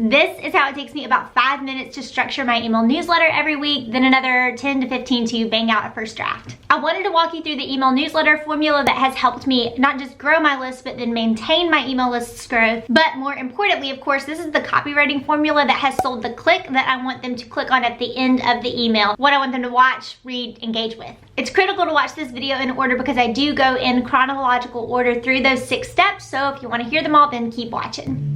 This is how it takes me about 5 minutes to structure my email newsletter every week, then another 10 to 15 to bang out a first draft. I wanted to walk you through the email newsletter formula that has helped me not just grow my list, but then maintain my email list's growth. But more importantly, of course, this is the copywriting formula that has sold the click that I want them to click on at the end of the email, what I want them to watch, read, engage with. It's critical to watch this video in order because I do go in chronological order through those 6 steps. So if you want to hear them all, then keep watching.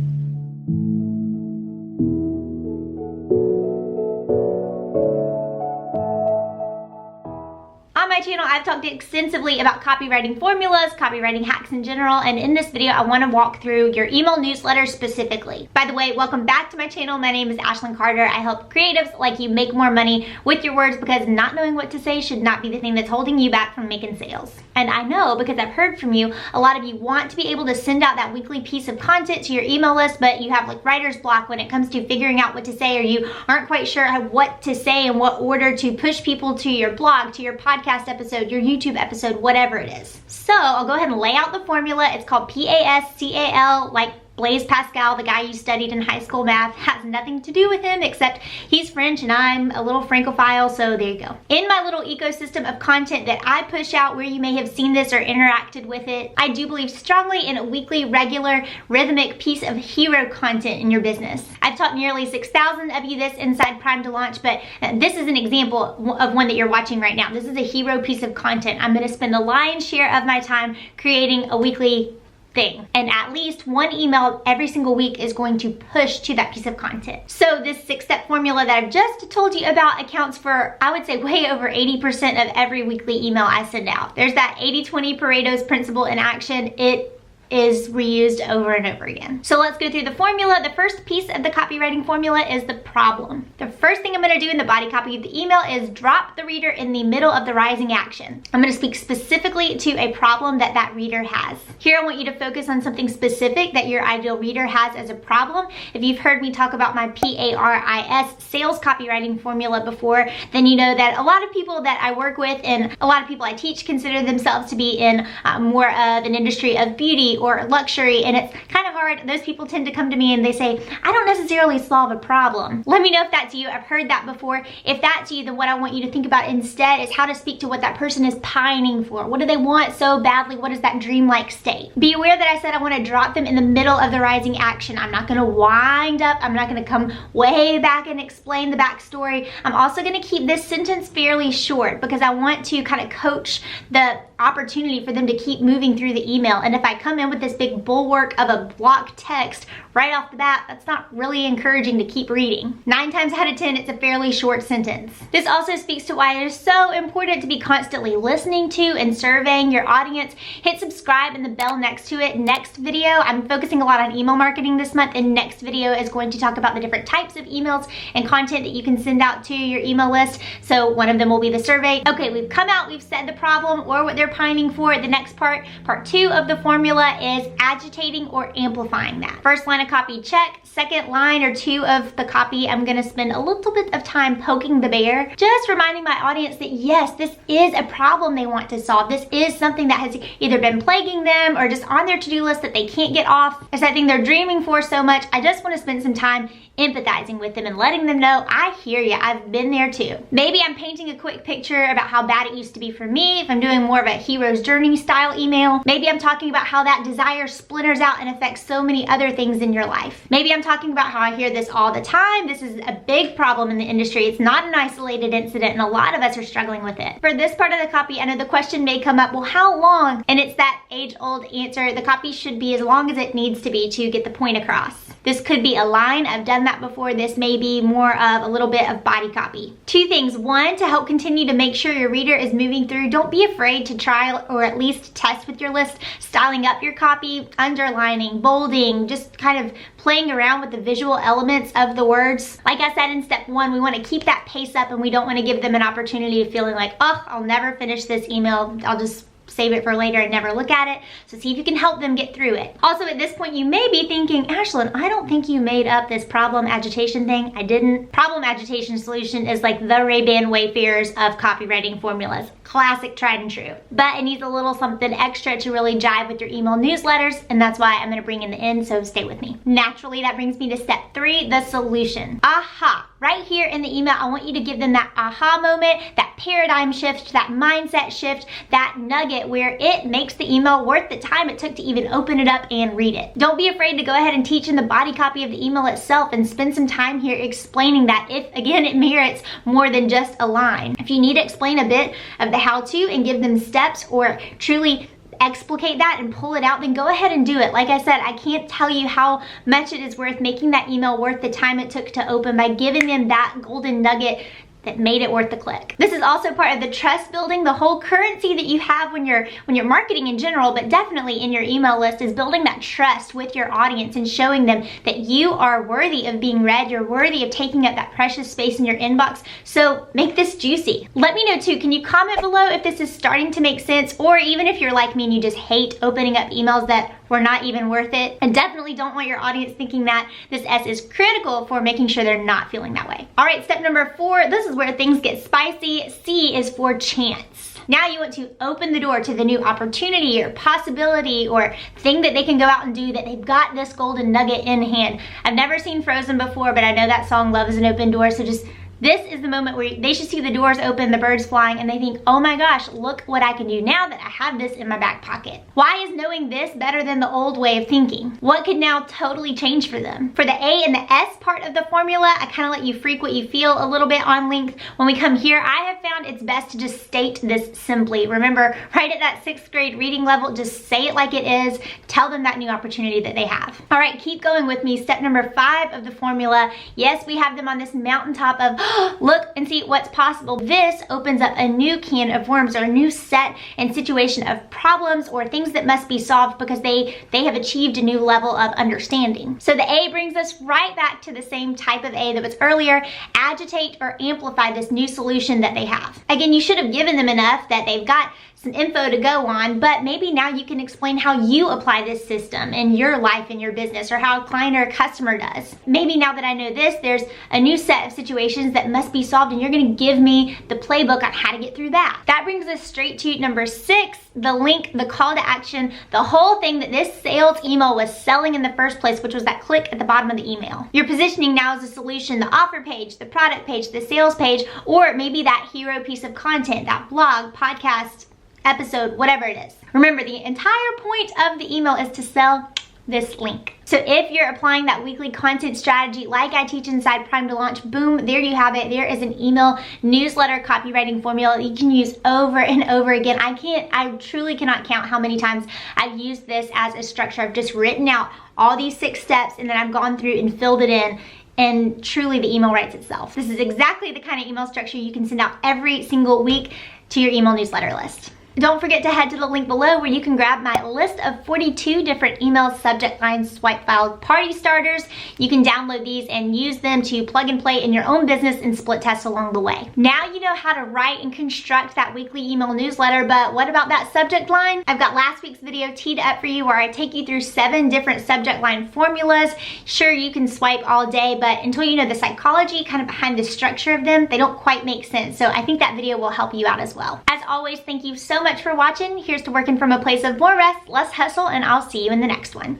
On my channel, I've talked extensively about copywriting formulas, copywriting hacks in general, and in this video, I want to walk through your email newsletter specifically. By the way, welcome back to my channel. My name is Ashlyn Carter. I help creatives like you make more money with your words because not knowing what to say should not be the thing that's holding you back from making sales. And I know because I've heard from you, a lot of you want to be able to send out that weekly piece of content to your email list, but you have like writer's block when it comes to figuring out what to say, or you aren't quite sure what to say and what order to push people to your blog, to your podcast episode, your YouTube episode, whatever it is. So I'll go ahead and lay out the formula. It's called PASCAL, like Blaise Pascal, the guy you studied in high school math. Has nothing to do with him except he's French and I'm a little Francophile, so there you go. In my little ecosystem of content that I push out where you may have seen this or interacted with it, I do believe strongly in a weekly, regular, rhythmic piece of hero content in your business. I've taught nearly 6,000 of you this inside Prime to Launch, but this is an example of one that you're watching right now. This is a hero piece of content. I'm going to spend the lion's share of my time creating a weekly thing, and at least one email every single week is going to push to that piece of content. So this 6-step formula that I've just told you about accounts for, I would say, way over 80% of every weekly email I send out. There's that 80-20 Pareto's principle in action. It is reused over and over again. So let's go through the formula. The first piece of the copywriting formula is the problem. The first thing I'm going to do in the body copy of the email is drop the reader in the middle of the rising action. I'm going to speak specifically to a problem that that reader has. Here I want you to focus on something specific that your ideal reader has as a problem. If you've heard me talk about my PARIS sales copywriting formula before, then you know that a lot of people that I work with and a lot of people I teach consider themselves to be in more of an industry of beauty or luxury, and it's kind of hard. Those people tend to come to me and they say, I don't necessarily solve a problem. Let me know if that's you. I've heard that before. If that's you, then what I want you to think about instead is how to speak to what that person is pining for. What do they want so badly? What is that dreamlike state? Be aware that I said I want to drop them in the middle of the rising action. I'm not going to wind up. I'm not going to come way back and explain the backstory. I'm also going to keep this sentence fairly short because I want to kind of coach the opportunity for them to keep moving through the email. And if I come in with this big bulwark of a block text right off the bat, that's not really encouraging to keep reading. 9 times out of 10, it's a fairly short sentence. This also speaks to why it is so important to be constantly listening to and surveying your audience. Hit subscribe and the bell next to it. Next video, I'm focusing a lot on email marketing this month, and next video is going to talk about the different types of emails and content that you can send out to your email list. So one of them will be the survey. Okay, we've come out, we've said the problem or what they're pining for. The next part 2 of the formula is agitating or amplifying that. First line of copy, check. Second line or 2 of the copy, I'm gonna spend a little bit of time poking the bear, just reminding my audience that yes, this is a problem they want to solve. This is something that has either been plaguing them or just on their to-do list that they can't get off. It's that thing they're dreaming for so much. I just want to spend some time empathizing with them and letting them know, I hear you, I've been there too. Maybe I'm painting a quick picture about how bad it used to be for me if I'm doing more of a hero's journey style email. Maybe I'm talking about how that desire splinters out and affects so many other things in your life. Maybe I'm talking about how I hear this all the time. This is a big problem in the industry. It's not an isolated incident and a lot of us are struggling with it. For this part of the copy, I know the question may come up, well, how long? And it's that age-old answer. The copy should be as long as it needs to be to get the point across. This could be a line. I've done that before. This may be more of a little bit of body copy. 2 things. 1, to help continue to make sure your reader is moving through, don't be afraid to try or at least test with your list, styling up your copy, underlining, bolding, just kind of playing around with the visual elements of the words. Like I said in step 1, we want to keep that pace up and we don't want to give them an opportunity of feeling like, oh, I'll never finish this email. I'll just save it for later and never look at it. So see if you can help them get through it. Also, at this point, you may be thinking, Ashlyn, I don't think you made up this problem agitation thing. I didn't. Problem agitation solution is like the Ray-Ban Wayfarers of copywriting formulas. Classic, tried and true. But it needs a little something extra to really jive with your email newsletters, and that's why I'm gonna bring in the end, so stay with me. Naturally, that brings me to step 3, the solution. Aha! Right here in the email, I want you to give them that aha moment, that paradigm shift, that mindset shift, that nugget where it makes the email worth the time it took to even open it up and read it. Don't be afraid to go ahead and teach in the body copy of the email itself and spend some time here explaining that if, again, it merits more than just a line. If you need to explain a bit of the how-to and give them steps or truly explicate that and pull it out, then go ahead and do it. Like I said, I can't tell you how much it is worth making that email worth the time it took to open by giving them that golden nugget that made it worth the click. This is also part of the trust building, the whole currency that you have when you're marketing in general, but definitely in your email list, is building that trust with your audience and showing them that you are worthy of being read, you're worthy of taking up that precious space in your inbox. So make this juicy. Let me know too, can you comment below if this is starting to make sense, or even if you're like me and you just hate opening up emails that were not even worth it, and definitely don't want your audience thinking that. This S is critical for making sure they're not feeling that way. All right, step number 4, this is where things get spicy. C is for chance. Now you want to open the door to the new opportunity or possibility or thing that they can go out and do, that they've got this golden nugget in hand. I've never seen Frozen before, but I know that song Love is an Open Door, so just this is the moment where they should see the doors open, the birds flying, and they think, oh my gosh, look what I can do now that I have this in my back pocket. Why is knowing this better than the old way of thinking? What could now totally change for them? For the A and the S part of the formula, I kind of let you freak what you feel a little bit on length. When we come here, I have found it's best to just state this simply. Remember, right at that 6th grade reading level, just say it like it is. Tell them that new opportunity that they have. All right, keep going with me. Step number 5 of the formula. Yes, we have them on this mountaintop of look and see what's possible. This opens up a new can of worms, or a new set and situation of problems or things that must be solved because they have achieved a new level of understanding. So the A brings us right back to the same type of A that was earlier. Agitate or amplify this new solution that they have. Again, you should have given them enough that they've got some info to go on, but maybe now you can explain how you apply this system in your life, in your business, or how a client or a customer does. Maybe now that I know this, there's a new set of situations that must be solved, and you're gonna give me the playbook on how to get through that. That brings us straight to number 6, the link, the call to action, the whole thing that this sales email was selling in the first place, which was that click at the bottom of the email. Your positioning now is a solution, the offer page, the product page, the sales page, or maybe that hero piece of content, that blog, podcast, episode, whatever it is. Remember, the entire point of the email is to sell this link. So if you're applying that weekly content strategy like I teach inside Prime to Launch, boom, there you have it. There is an email newsletter copywriting formula that you can use over and over again. I truly cannot count how many times I've used this as a structure. I've just written out all these 6 steps and then I've gone through and filled it in, and truly the email writes itself. This is exactly the kind of email structure you can send out every single week to your email newsletter list. Don't forget to head to the link below where you can grab my list of 42 different email subject line swipe file party starters. You can download these and use them to plug and play in your own business and split test along the way. Now you know how to write and construct that weekly email newsletter, but what about that subject line? I've got last week's video teed up for you where I take you through 7 different subject line formulas. Sure, you can swipe all day, but until you know the psychology kind of behind the structure of them, they don't quite make sense. So I think that video will help you out as well. As always, thank you so much for watching. Here's to working from a place of more rest, less hustle, and I'll see you in the next one.